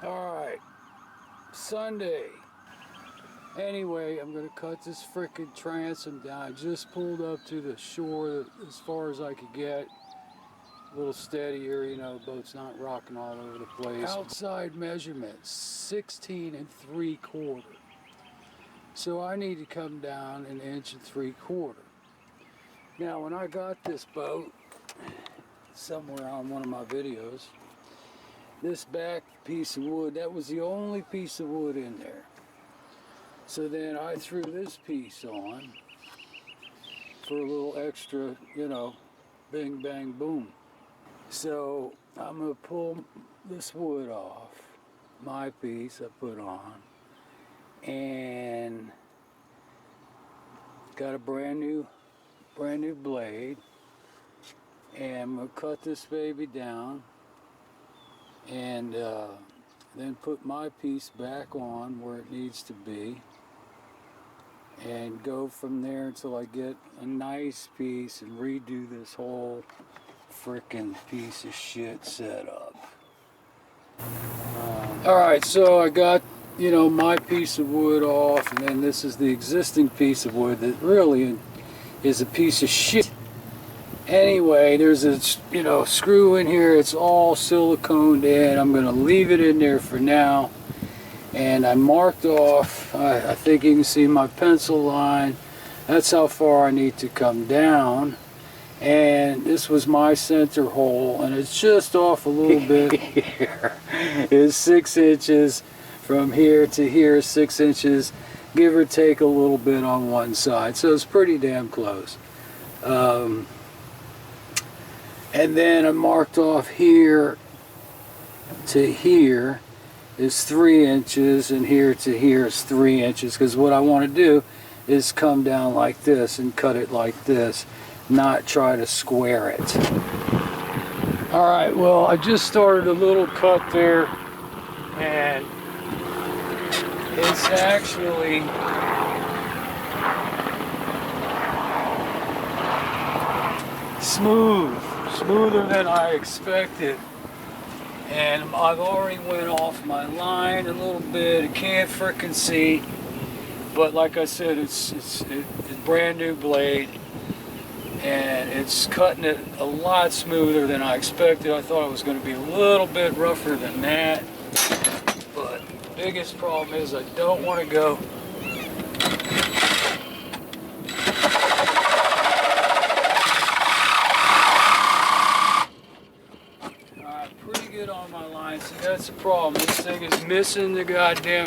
Alright, Sunday. Anyway, I'm going to cut this frickin' transom down. I just pulled up to the shore as far as I could get. A little steadier, you know, boat's not rocking all over the place. Outside measurement, 16 3/4. So I need to come down 1 3/4 inches. Now, when I got this boat, somewhere on one of my videos, this back piece of wood, that was the only piece of wood in there. So then I threw this piece on for a little extra, you know, bing, bang, boom. So I'm going to pull this wood off, my piece I put on, and got a brand new blade, and I'm going to cut this baby down and then put my piece back on where it needs to be and go from there until I get a nice piece and redo this whole frickin' piece of shit setup. Alright, so I got, you know, my piece of wood off, and then this is the existing piece of wood that really is a piece of shit. Anyway, there's a, you know, screw in here. It's all siliconed in. I'm going to leave it in there for now. And I marked off, I think you can see my pencil line. That's how far I need to come down. And this was my center hole, and it's just off a little bit here. It's 6 inches from here to here, 6 inches, give or take a little bit on one side. So it's pretty damn close. And then I marked off here to here is 3 inches, and here to here is 3 inches, because what I want to do is come down like this and cut it like this, not try to square it. Alright, well, I just started a little cut there, and it's actually smoother than I expected. And I've already went off my line a little bit. I can't frickin' see, but like I said, it's a brand new blade, and it's cutting it a lot smoother than I expected. I thought it was going to be a little bit rougher than that, but the biggest problem is I don't want to go on my line. See, that's the problem. This thing is missing the goddamn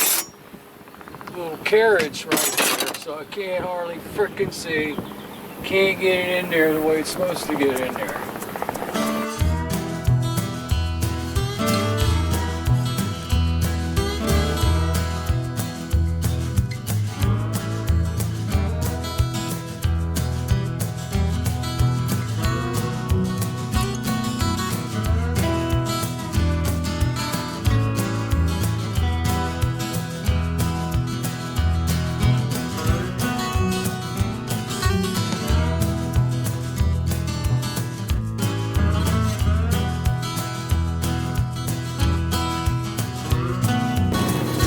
little carriage right there, so I can't hardly frickin' see. Can't get it in there the way it's supposed to get in there.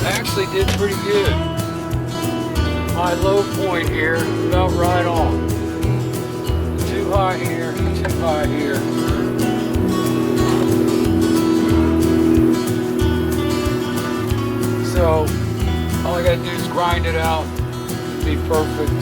Actually did pretty good. My low point here, about right on. Too high here, too high here. So all I gotta do is grind it out, be perfect.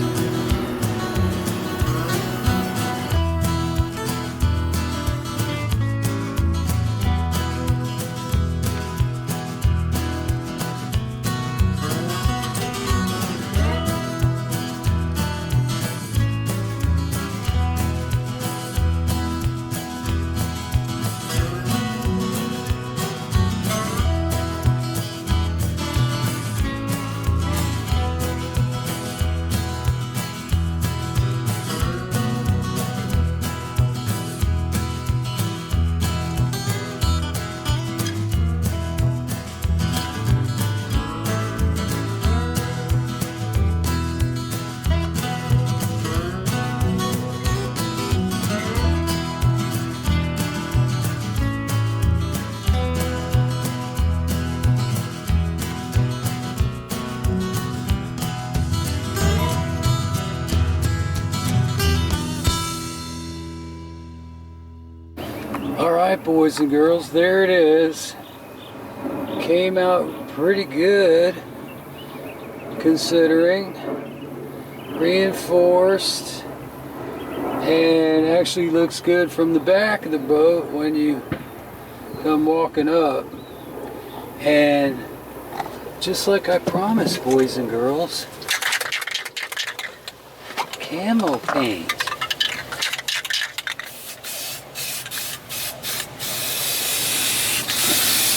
Alright, boys and girls, there it is. Came out pretty good, considering. Reinforced, and actually looks good from the back of the boat when you come walking up. And just like I promised, boys and girls, camo paint.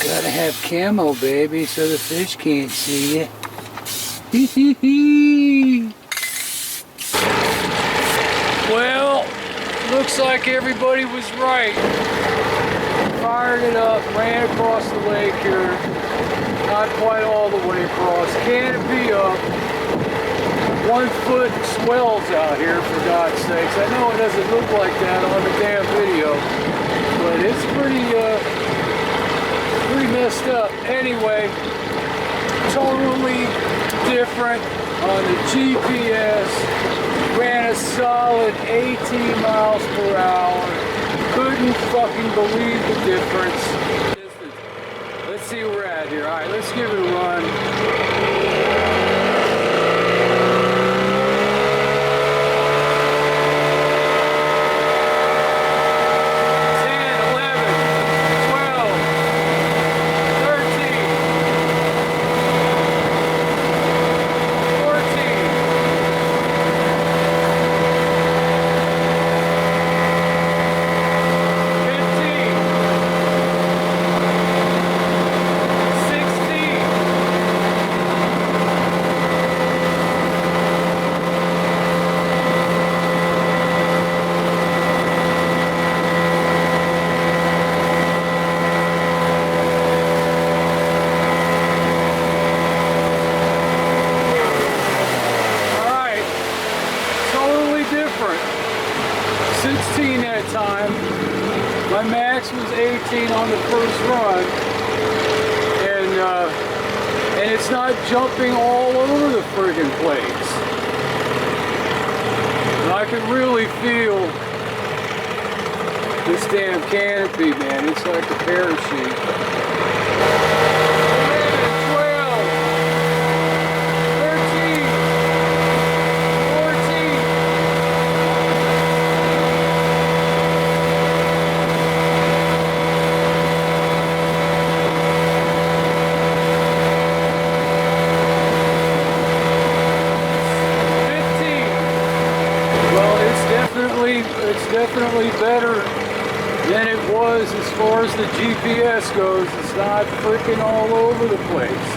Gotta have camo, baby, so the fish can't see you. Hee hee hee. Well, looks like everybody was right. Fired it up, ran across the lake here. Not quite all the way across. Canopy up. 1 foot swells out here, for God's sakes. I know it doesn't look like that on the damn video, but it's pretty messed up. Anyway, totally different on the GPS. Ran a solid 18 miles per hour. Couldn't fucking believe the difference. Let's see where we're at here. Alright, let's give it a run. 16 that time. My max was 18 on the first run, and it's not jumping all over the friggin' place. And I can really feel this damn canopy, man. It's like a parachute. 12, 13, it's definitely better than it was as far as the GPS goes. It's not freaking all over the place.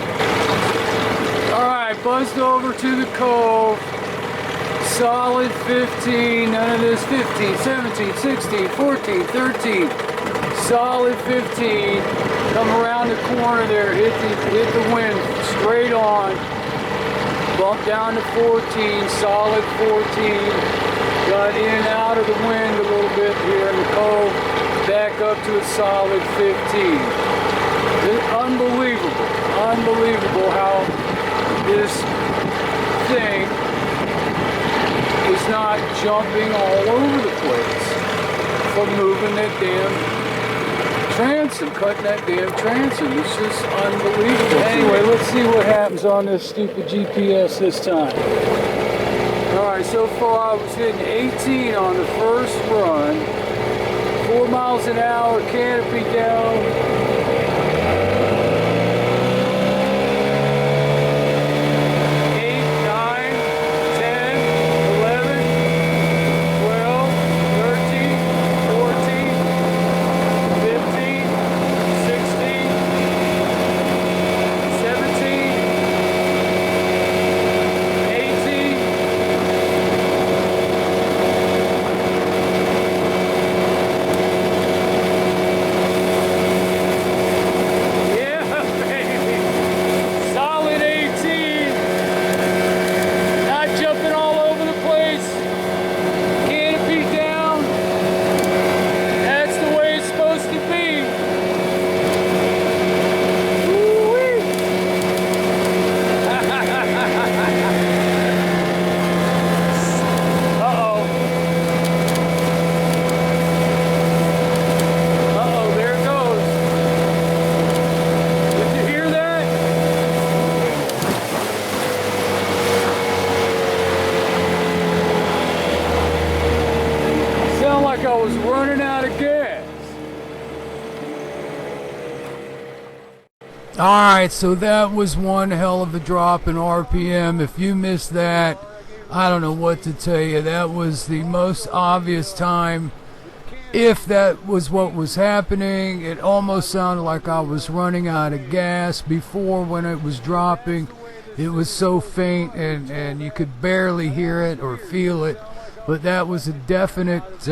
Alright, buzzed over to the cove. Solid 15, none of this 15, 17, 16, 14, 13. Solid 15. Come around the corner there, hit the wind straight on. Bump down to 14, solid 14. Got in and out of the wind a little bit here in the cove. Back up to a solid 15. It's unbelievable. Unbelievable how this thing is not jumping all over the place from moving that damn transom, cutting that damn transom. It's just unbelievable. Anyway, let's see what happens on this stupid GPS this time. Alright, so far I was hitting 18 on the first run. 4 miles an hour, canopy down. 8, 9, 10, 11, 12, 13, 14, 15, 16, 17, 18. Alright, so that was one hell of a drop in RPM. If you missed that, I don't know what to tell you. That was the most obvious time. If that was what was happening, it almost sounded like I was running out of gas. Before, when it was dropping, it was so faint and you could barely hear it or feel it. But that was a definite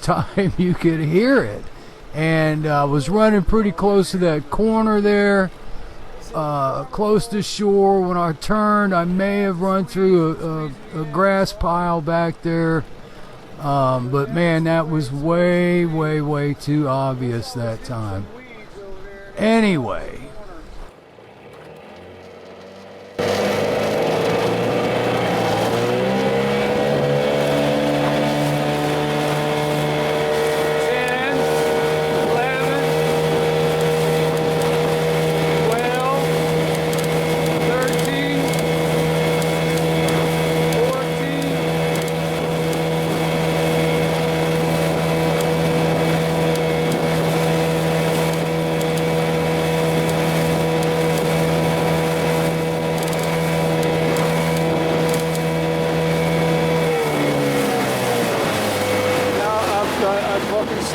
time you could hear it. And I was running pretty close to that corner there, close to shore. When I turned, I may have run through a grass pile back there. But man, that was way too obvious that time. Anyway.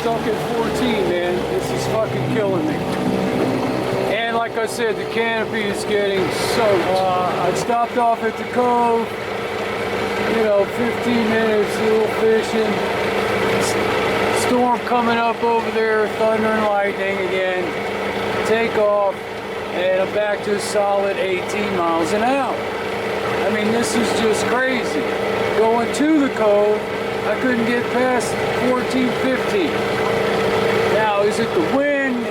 Stuck at 14, man. This is fucking killing me. And like I said, the canopy is getting soaked. I stopped off at the cove, 15 minutes, a little fishing. Storm coming up over there, thunder and lightning again. Take off, and I'm back to a solid 18 miles an hour. I mean, this is just crazy. Going to the cove, I couldn't get past 14, 15. Now, is it the wind?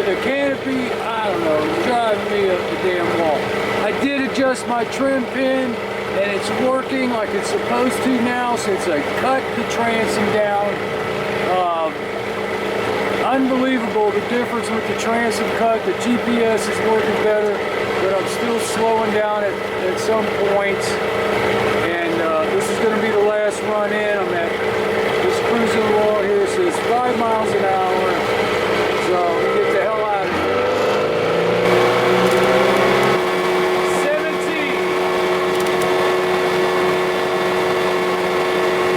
The canopy? I don't know. It's driving me up the damn wall. I did adjust my trim pin, and it's working like it's supposed to now since I cut the transom down. Unbelievable the difference with the transom cut. The GPS is working better, but I'm still slowing down at some points. This is going to be the last run in. I'm at this cruising wall here, says 5 miles an hour. So we get the hell out of here. 17.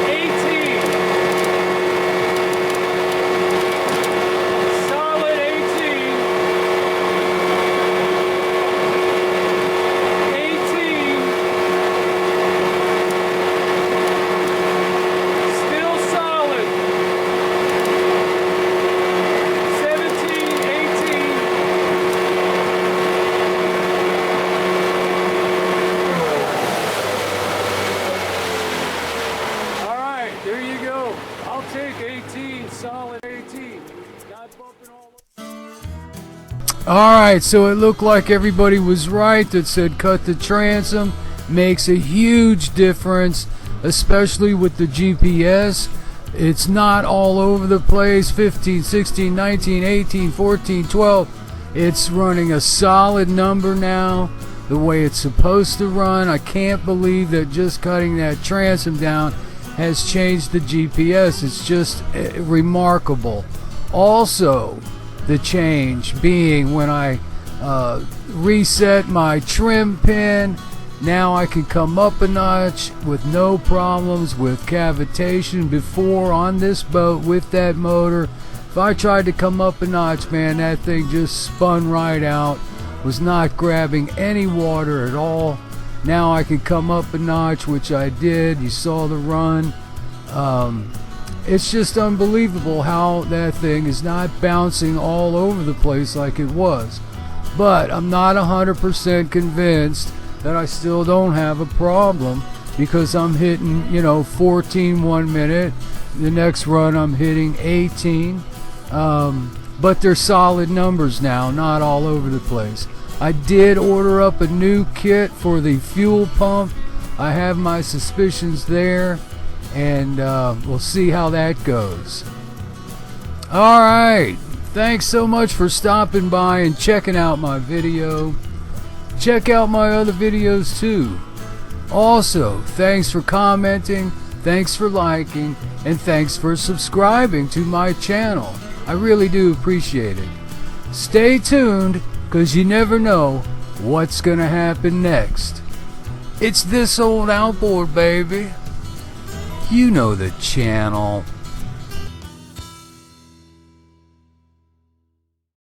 18. Solid 18. 18. Still solid. 17, 18. All right, there you go. I'll take 18, solid 18. Not bumping all over. All right, so it looked like everybody was right that said cut the transom. Makes a huge difference, especially with the GPS. It's not all over the place. 15, 16, 19, 18, 14, 12. It's running a solid number now, the way it's supposed to run. I can't believe that just cutting that transom down has changed the GPS. It's just remarkable. Also, the change being when I reset my trim pin. Now I can come up a notch with no problems with cavitation. Before, on this boat with that motor, if I tried to come up a notch, man, that thing just spun right out. Was not grabbing any water at all. Now I can come up a notch, which I did. You saw the run. It's just unbelievable how that thing is not bouncing all over the place like it was. But I'm not 100% convinced that I still don't have a problem, because I'm hitting 14 1 minute. The next run I'm hitting 18. But they're solid numbers now, not all over the place. I did order up a new kit for the fuel pump. I have my suspicions there, and we'll see how that goes. Alright, thanks so much for stopping by and checking out my video. Check out my other videos too. Also, thanks for commenting, thanks for liking, and thanks for subscribing to my channel. I really do appreciate it. Stay tuned, 'cause you never know what's gonna happen next. It's this old outboard, baby. You know the channel.